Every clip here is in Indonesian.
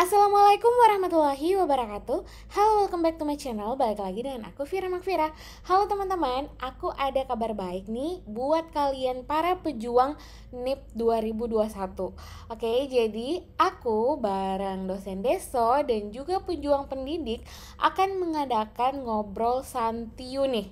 Assalamualaikum warahmatullahi wabarakatuh. Halo, welcome back to my channel. Balik lagi dengan aku Vira Makvira. Halo teman-teman, aku ada kabar baik nih buat kalian para pejuang NIP 2021. Oke, jadi aku bareng dosen Deso dan juga pejuang pendidik akan mengadakan ngobrol santiu nih.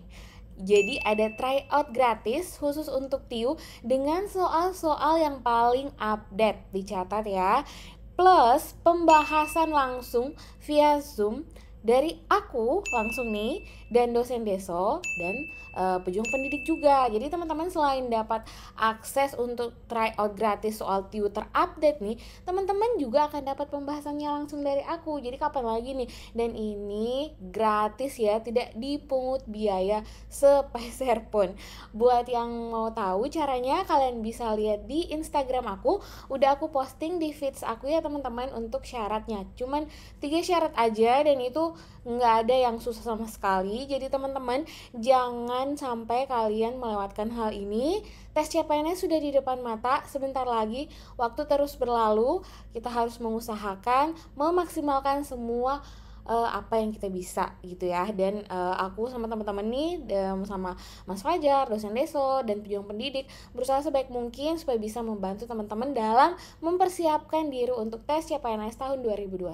Jadi ada tryout gratis khusus untuk TIU dengan soal-soal yang paling update. Dicatat ya. Plus pembahasan langsung via Zoom dari aku langsung nih dan dosen Deso dan pejuang pendidik juga. Jadi teman-teman selain dapat akses untuk tryout gratis soal TIU terupdate nih, teman-teman juga akan dapat pembahasannya langsung dari aku. Jadi kapan lagi nih? Dan ini gratis ya, tidak dipungut biaya sepeser pun. Buat yang mau tahu caranya, kalian bisa lihat di Instagram aku. Udah aku posting di feeds aku ya teman-teman untuk syaratnya. Cuman 3 syarat aja dan itu nggak ada yang susah sama sekali. Jadi teman-teman jangan sampai kalian melewatkan hal ini. Tes CPNS sudah di depan mata, sebentar lagi waktu terus berlalu. Kita harus mengusahakan memaksimalkan semua apa yang kita bisa gitu ya. Dan aku sama teman-teman nih sama Mas Fajar, dosen Deso dan pejuang pendidik berusaha sebaik mungkin supaya bisa membantu teman-teman dalam mempersiapkan diri untuk tes CPNS tahun 2021.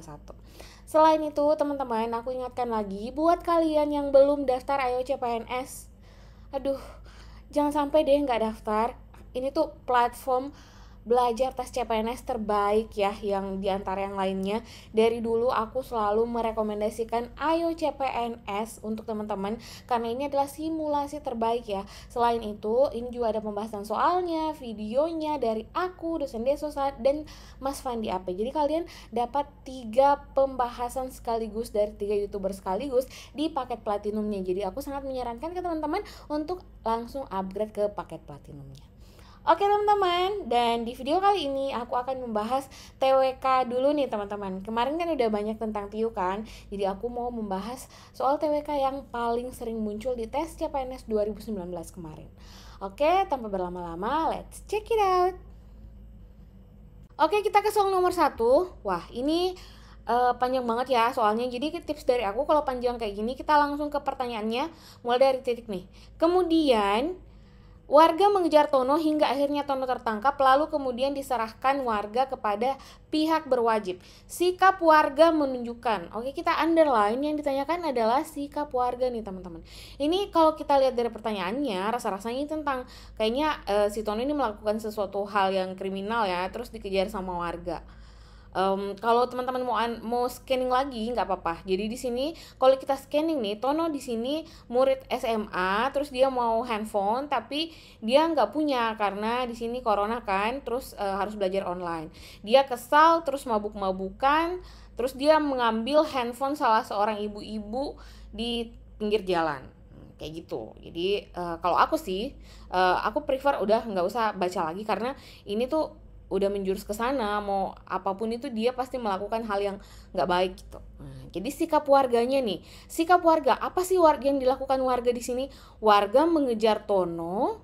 Selain itu teman-teman, aku ingatkan lagi buat kalian yang belum daftar Ayo CPNS, aduh jangan sampai deh nggak daftar. Ini tuh platform belajar tes CPNS terbaik ya, yang diantara yang lainnya. Dari dulu aku selalu merekomendasikan Ayo CPNS untuk teman-teman karena ini adalah simulasi terbaik ya. Selain itu ini juga ada pembahasan soalnya, videonya dari aku, dosen Deso dan Mas Fandi AP. Jadi kalian dapat 3 pembahasan sekaligus dari 3 youtuber sekaligus di paket platinumnya. Jadi aku sangat menyarankan ke teman-teman untuk langsung upgrade ke paket platinumnya. Oke teman-teman, dan di video kali ini aku akan membahas TWK dulu nih teman-teman. Kemarin kan udah banyak tentang TIU kan, jadi aku mau membahas soal TWK yang paling sering muncul di tes CPNS 2019 kemarin. Oke, tanpa berlama-lama, let's check it out. Oke, kita ke soal nomor 1. Wah, ini panjang banget ya soalnya. Jadi tips dari aku kalau panjang kayak gini, kita langsung ke pertanyaannya mulai dari titik nih. Kemudian warga mengejar Tono hingga akhirnya Tono tertangkap, lalu kemudian diserahkan warga kepada pihak berwajib. Sikap warga menunjukkan. Oke, kita underline yang ditanyakan adalah sikap warga nih teman-teman. Ini kalau kita lihat dari pertanyaannya, rasa-rasanya tentang kayaknya si Tono ini melakukan sesuatu hal yang kriminal ya, terus dikejar sama warga. Kalau teman-teman mau scanning lagi nggak apa-apa. Jadi di sini kalau kita scanning nih, Tono di sini murid SMA, terus dia mau handphone tapi dia nggak punya karena di sini corona kan, terus harus belajar online. Dia kesal terus mabuk-mabukan, terus dia mengambil handphone salah seorang ibu-ibu di pinggir jalan. Kayak gitu. Jadi kalau aku sih, aku prefer udah nggak usah baca lagi karena ini tuh udah menjurus ke sana. Mau apapun itu dia pasti melakukan hal yang nggak baik gitu. Jadi sikap warganya nih, sikap warga apa sih yang dilakukan warga di sini? Warga mengejar Tono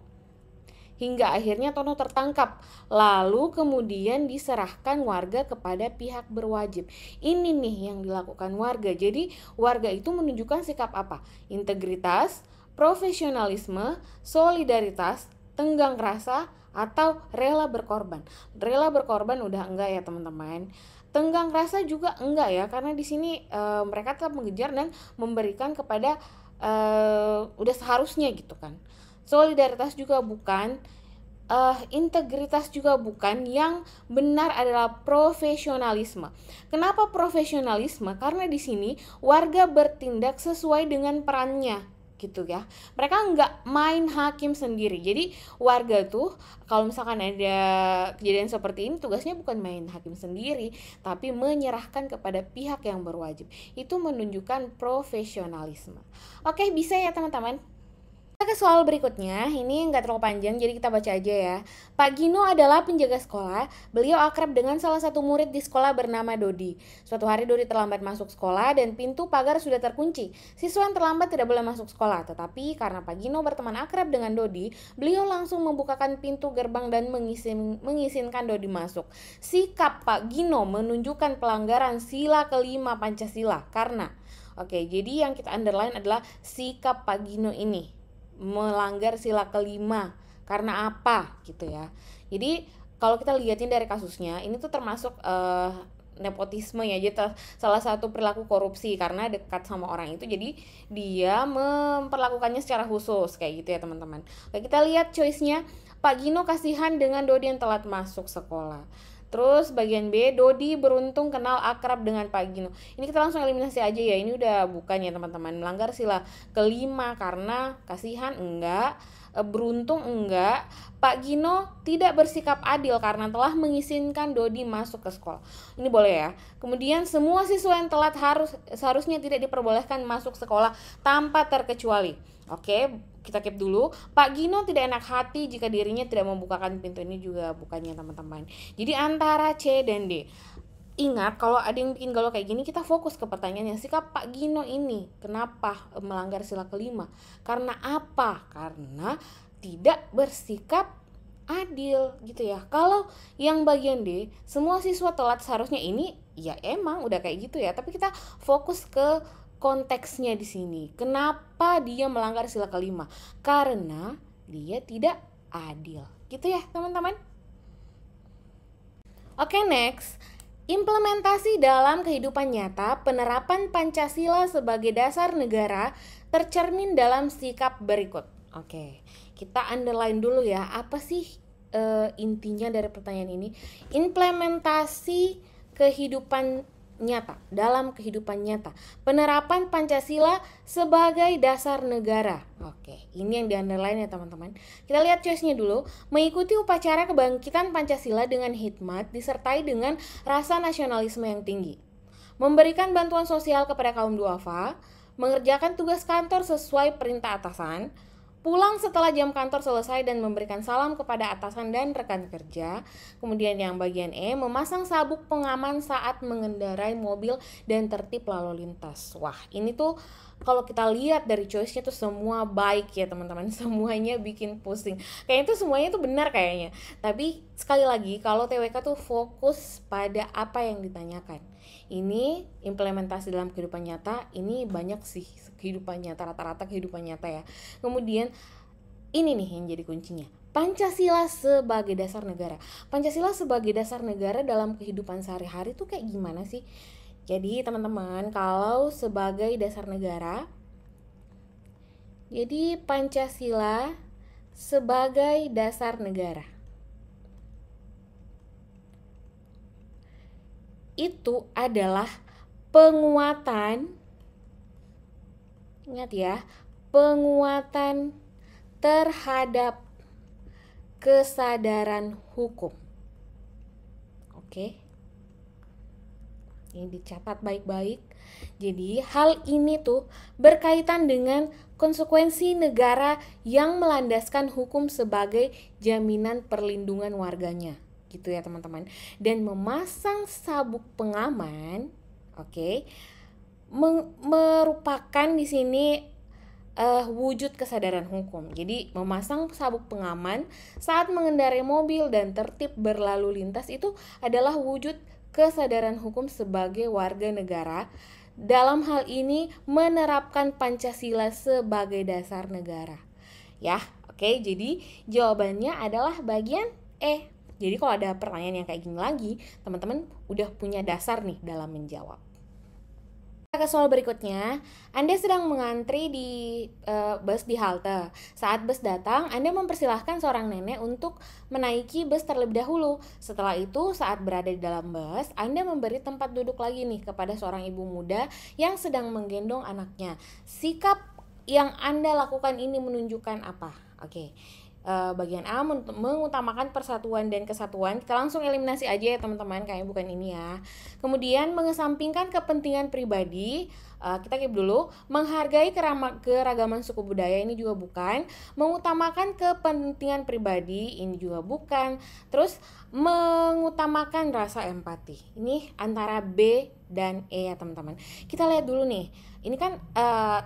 hingga akhirnya Tono tertangkap, lalu kemudian diserahkan warga kepada pihak berwajib. Ini nih yang dilakukan warga. Jadi warga itu menunjukkan sikap apa? Integritas, profesionalisme, solidaritas, tenggang rasa, atau rela berkorban. Rela berkorban udah enggak ya teman-teman. Tenggang rasa juga enggak ya, karena di sini mereka tetap mengejar dan memberikan kepada udah seharusnya gitu kan. Solidaritas juga bukan, integritas juga bukan. Yang benar adalah profesionalisme. Kenapa profesionalisme? Karena di sini warga bertindak sesuai dengan perannya gitu ya. Mereka nggak main hakim sendiri. Jadi warga tuh kalau misalkan ada kejadian seperti ini, tugasnya bukan main hakim sendiri, tapi menyerahkan kepada pihak yang berwajib. Itu menunjukkan profesionalisme. Oke, bisa ya teman-teman? Kita ke soal berikutnya, ini nggak terlalu panjang jadi kita baca aja ya. Pak Gino adalah penjaga sekolah, beliau akrab dengan salah satu murid di sekolah bernama Dodi. Suatu hari Dodi terlambat masuk sekolah dan pintu pagar sudah terkunci. Siswa yang terlambat tidak boleh masuk sekolah, tetapi karena Pak Gino berteman akrab dengan Dodi, beliau langsung membukakan pintu gerbang dan mengizinkan Dodi masuk. Sikap Pak Gino menunjukkan pelanggaran sila kelima Pancasila karena jadi yang kita underline adalah sikap Pak Gino ini melanggar sila kelima karena apa gitu ya. Jadi kalau kita lihatin dari kasusnya ini tuh termasuk nepotisme ya, jadi salah satu perilaku korupsi karena dekat sama orang itu jadi dia memperlakukannya secara khusus kayak gitu ya teman-teman. Oke, kita lihat choice-nya. Pak Gino kasihan dengan Dodi yang telat masuk sekolah. Terus bagian B, Dodi beruntung kenal akrab dengan Pak Gino. Ini kita langsung eliminasi aja ya. Ini udah bukan ya teman-teman. Melanggar sila kelima karena kasihan enggak, beruntung enggak. Pak Gino tidak bersikap adil karena telah mengizinkan Dodi masuk ke sekolah. Ini boleh ya. Kemudian semua siswa yang telat seharusnya tidak diperbolehkan masuk sekolah tanpa terkecuali. Oke, kita keep dulu. Pak Gino tidak enak hati jika dirinya tidak membukakan pintu. Ini juga bukannya teman-teman. Jadi antara C dan D. Ingat kalau ada yang bikin galau kayak gini, kita fokus ke pertanyaannya. Sikap Pak Gino ini kenapa melanggar sila kelima? Karena apa? Karena tidak bersikap adil gitu ya. Kalau yang bagian D, semua siswa telat seharusnya ini ya emang udah kayak gitu ya. Tapi kita fokus ke konteksnya di sini. Kenapa dia melanggar sila kelima? Karena dia tidak adil. Gitu ya, teman-teman. Oke, next. Implementasi dalam kehidupan nyata, penerapan Pancasila sebagai dasar negara tercermin dalam sikap berikut. Oke, kita underline dulu ya. Apa sih intinya dari pertanyaan ini? Implementasi kehidupan nyata, dalam kehidupan nyata, penerapan Pancasila sebagai dasar negara. Oke, ini yang di underline ya teman-teman. Kita lihat choice-nya dulu. Mengikuti upacara kebangkitan Pancasila dengan hikmat disertai dengan rasa nasionalisme yang tinggi. Memberikan bantuan sosial kepada kaum duafa, mengerjakan tugas kantor sesuai perintah atasan, pulang setelah jam kantor selesai dan memberikan salam kepada atasan dan rekan kerja. Kemudian yang bagian E, memasang sabuk pengaman saat mengendarai mobil dan tertib lalu lintas. Wah, ini tuh kalau kita lihat dari choice-nya tuh semua baik ya teman-teman. Semuanya bikin pusing. Kayaknya itu semuanya tuh benar kayaknya. Tapi sekali lagi kalau TWK tuh fokus pada apa yang ditanyakan. Ini implementasi dalam kehidupan nyata, ini banyak sih kehidupan nyata, rata-rata kehidupan nyata ya. Kemudian ini nih yang jadi kuncinya. Pancasila sebagai dasar negara. Pancasila sebagai dasar negara dalam kehidupan sehari-hari tuh kayak gimana sih? Jadi teman-teman, kalau sebagai dasar negara, jadi Pancasila sebagai dasar negara itu adalah penguatan, ingat ya, penguatan terhadap kesadaran hukum. Oke, ini dicatat baik-baik. Jadi hal ini tuh berkaitan dengan konsekuensi negara yang melandaskan hukum sebagai jaminan perlindungan warganya. Gitu ya teman-teman. Dan memasang sabuk pengaman, merupakan di sini wujud kesadaran hukum. Jadi memasang sabuk pengaman saat mengendarai mobil dan tertib berlalu lintas itu adalah wujud kesadaran hukum sebagai warga negara. Dalam hal ini menerapkan Pancasila sebagai dasar negara. Ya, jadi jawabannya adalah bagian E. Jadi kalau ada pertanyaan yang kayak gini lagi, teman-teman udah punya dasar nih dalam menjawab. Ke soal berikutnya, Anda sedang mengantri di bus di halte. Saat bus datang, Anda mempersilahkan seorang nenek untuk menaiki bus terlebih dahulu. Setelah itu, saat berada di dalam bus, Anda memberi tempat duduk lagi nih kepada seorang ibu muda yang sedang menggendong anaknya. Sikap yang Anda lakukan ini menunjukkan apa? bagian A mengutamakan persatuan dan kesatuan. Kita langsung eliminasi aja ya teman-teman, kayaknya bukan ini ya. Kemudian mengesampingkan kepentingan pribadi, kita keep dulu. Menghargai keragaman suku budaya, ini juga bukan. Mengutamakan kepentingan pribadi, ini juga bukan. Terus mengutamakan rasa empati, ini antara B dan E ya teman-teman. Kita lihat dulu nih, ini kan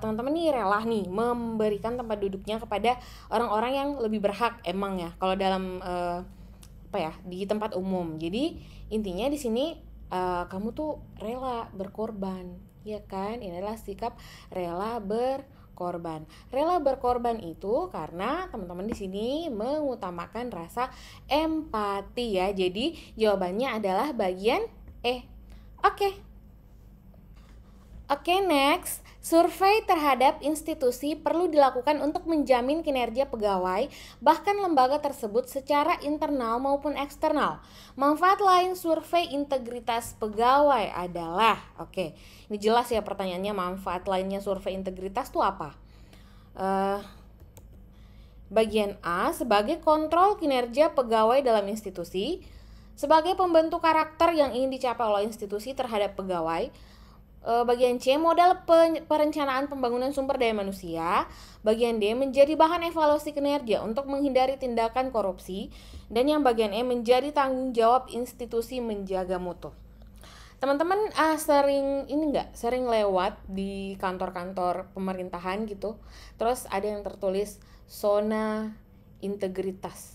teman-teman nih rela nih memberikan tempat duduknya kepada orang-orang yang lebih berhak emang ya kalau dalam di tempat umum. Jadi intinya di sini kamu tuh rela berkorban, ya kan? Inilah sikap rela berkorban. Rela berkorban itu karena teman-teman di sini mengutamakan rasa empati ya. Jadi jawabannya adalah bagian E. Oke, next. Survei terhadap institusi perlu dilakukan untuk menjamin kinerja pegawai, bahkan lembaga tersebut secara internal maupun eksternal. Manfaat lain survei integritas pegawai adalah, ini jelas ya pertanyaannya, manfaat lainnya survei integritas itu apa? Bagian A, sebagai kontrol kinerja pegawai dalam institusi, sebagai pembentuk karakter yang ingin dicapai oleh institusi terhadap pegawai. Bagian C, modal perencanaan pembangunan sumber daya manusia. Bagian D, menjadi bahan evaluasi kinerja untuk menghindari tindakan korupsi. Dan yang bagian E, menjadi tanggung jawab institusi menjaga mutu. Teman-teman sering lewat di kantor-kantor pemerintahan gitu, terus ada yang tertulis zona integritas.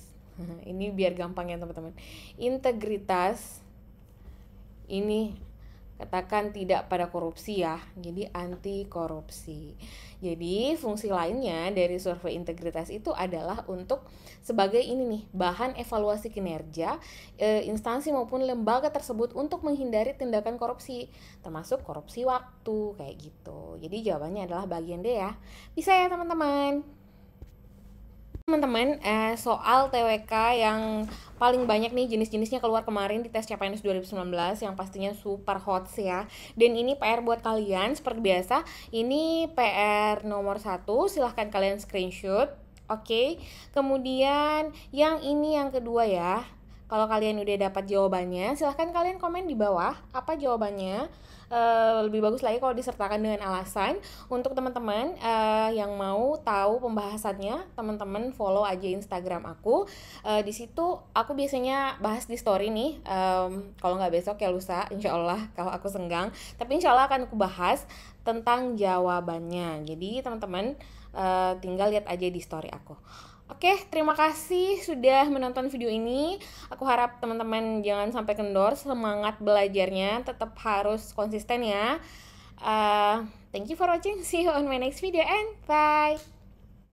Ini biar gampang ya teman-teman. Integritas ini katakan tidak pada korupsi ya, jadi anti korupsi. Jadi fungsi lainnya dari survei integritas itu adalah untuk sebagai ini nih, bahan evaluasi kinerja instansi maupun lembaga tersebut untuk menghindari tindakan korupsi, termasuk korupsi waktu kayak gitu. Jadi jawabannya adalah bagian D ya. Bisa ya teman-teman. Teman-teman, soal TWK yang paling banyak nih jenis-jenisnya keluar kemarin di tes CPNS 2019 yang pastinya super hot ya. Dan ini PR buat kalian seperti biasa. Ini PR nomor 1, silahkan kalian screenshot. Kemudian yang ini yang kedua ya. Kalau kalian udah dapat jawabannya, silahkan kalian komen di bawah apa jawabannya. Lebih bagus lagi kalau disertakan dengan alasan. Untuk teman-teman yang mau tahu pembahasannya, teman-teman follow aja Instagram aku. Di situ aku biasanya bahas di story nih. Kalau nggak besok ya lusa, insya Allah kalau aku senggang. Tapi insya Allah akan aku bahas tentang jawabannya. Jadi teman-teman tinggal lihat aja di story aku. Terima kasih sudah menonton video ini. Aku harap teman-teman jangan sampai kendor, semangat belajarnya tetap harus konsisten ya. Thank you for watching. See you on my next video and bye.